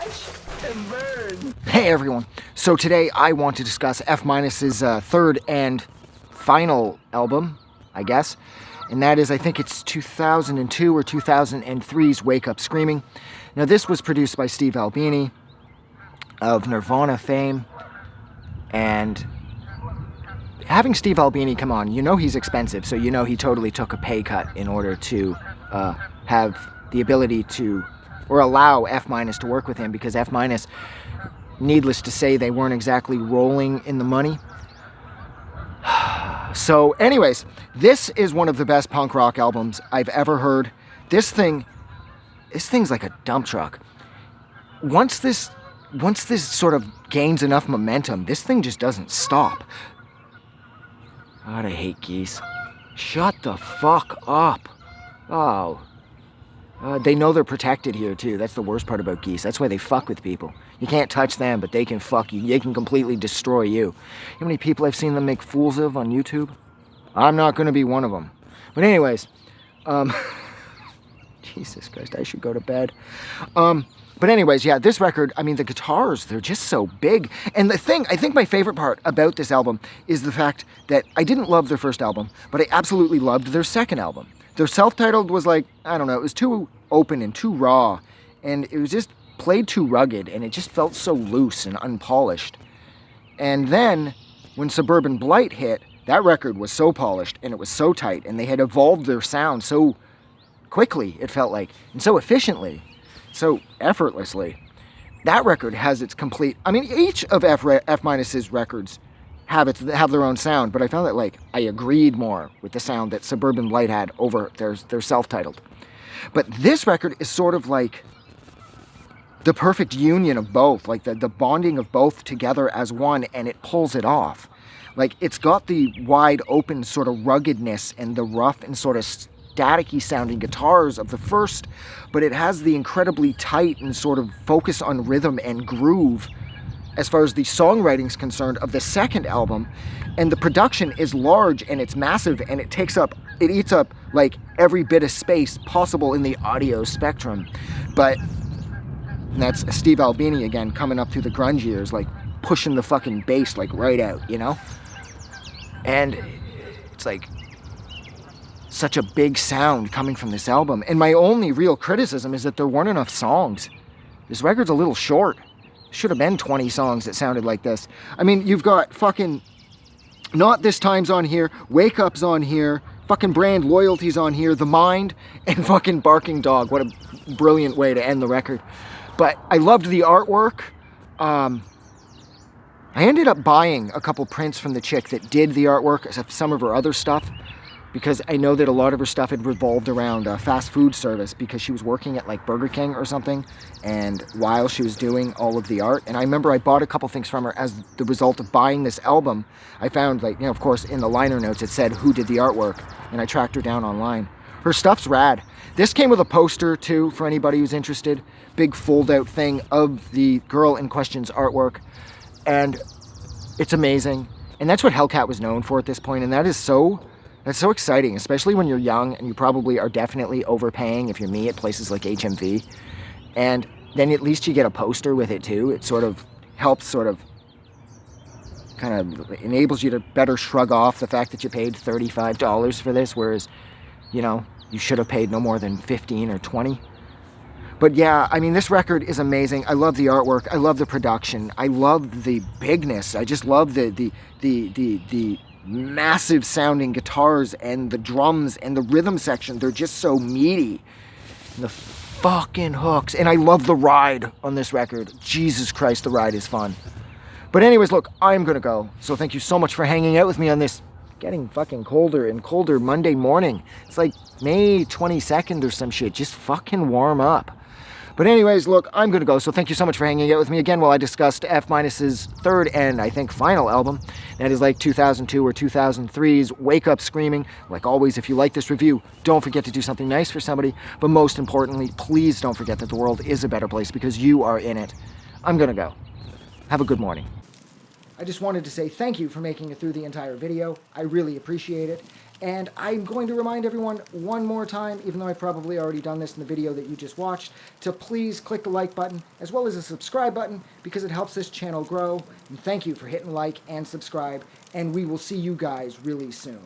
Watch and burn. Hey everyone, so today I want to discuss F-Minus's third and final album, I guess, and that is, I think it's 2002 or 2003's Wake Up Screaming. Now this was produced by Steve Albini of Nirvana fame, and having Steve Albini come on, you know he's expensive, so you know he totally took a pay cut in order to have the ability to, or allow F- to work with him, because F-, needless to say, they weren't exactly rolling in the money. So anyways, this is one of the best punk rock albums I've ever heard. This thing's like a dump truck. Once this sort of gains enough momentum, this thing just doesn't stop. God, I hate geese. Shut the fuck up. Oh. They know they're protected here too. That's the worst part about geese. That's why they fuck with people. You can't touch them, but they can fuck you. They can completely destroy you. You know how many people I've seen them make fools of on YouTube? I'm not going to be one of them. But anyways, Jesus Christ, I should go to bed. But anyways, yeah, this record, I mean, the guitars, they're just so big. And the thing, I think my favorite part about this album is the fact that I didn't love their first album, but I absolutely loved their second album. Their self-titled was like, I don't know, it was too open and too raw, and it was just played too rugged, and it just felt so loose and unpolished. And then, when Suburban Blight hit, that record was so polished, and it was so tight, and they had evolved their sound so quickly, it felt like, and so efficiently, so effortlessly. That record has its complete, I mean, each of F-Minus's records have their own sound, but I found that, like, I agreed more with the sound that Suburban Blight had over their self-titled. But this record is sort of like the perfect union of both, like the bonding of both together as one, and it pulls it off. Like, it's got the wide open sort of ruggedness and the rough and sort of staticky sounding guitars of the first, but it has the incredibly tight and sort of focus on rhythm and groove as far as the songwriting's concerned of the second album. And the production is large and it's massive, and it eats up like every bit of space possible in the audio spectrum. But that's Steve Albini again, coming up through the grunge years, like pushing the fucking bass like right out, you know? And it's like such a big sound coming from this album. And my only real criticism is that there weren't enough songs. This record's a little short. Should have been 20 songs that sounded like this. I mean, you've got fucking Not This Time's on here, Wake Up's on here, fucking Brand Loyalty's on here, The Mind, and fucking Barking Dog. What a brilliant way to end the record. But I loved the artwork. I ended up buying a couple prints from the chick that did the artwork of some of her other stuff, because I know that a lot of her stuff had revolved around a fast food service, because she was working at like Burger King or something, and while she was doing all of the art. And I remember I bought a couple things from her as the result of buying this album. I found, like, you know, of course, in the liner notes it said who did the artwork, and I tracked her down online. Her stuff's rad. This came with a poster too, for anybody who's interested. Big fold-out thing of the girl in question's artwork, and it's amazing. And that's what Hellcat was known for at this point, and that's so exciting, especially when you're young and you probably are definitely overpaying, if you're me, at places like HMV. And then at least you get a poster with it too. It sort of helps, kind of enables you to better shrug off the fact that you paid $35 for this, whereas, you know, you should have paid no more than 15 or 20. But yeah, I mean, this record is amazing. I love the artwork. I love the production. I love the bigness. I just love the massive sounding guitars and the drums and the rhythm section. They're just so meaty. And the fucking hooks. And I love the ride on this record. Jesus Christ, the ride is fun. But anyways, look, I'm gonna go. So thank you so much for hanging out with me on this getting fucking colder and colder Monday morning. It's like May 22nd or some shit. Just fucking warm up. But anyways, look, I'm going to go, so thank you so much for hanging out with me again while I discussed F-Minus's third and, I think, final album. That is like 2002 or 2003's Wake Up Screaming. Like always, if you like this review, don't forget to do something nice for somebody. But most importantly, please don't forget that the world is a better place because you are in it. I'm going to go. Have a good morning. I just wanted to say thank you for making it through the entire video. I really appreciate it. And I'm going to remind everyone one more time, even though I've probably already done this in the video that you just watched, to please click the like button as well as the subscribe button because it helps this channel grow. And thank you for hitting like and subscribe, and we will see you guys really soon.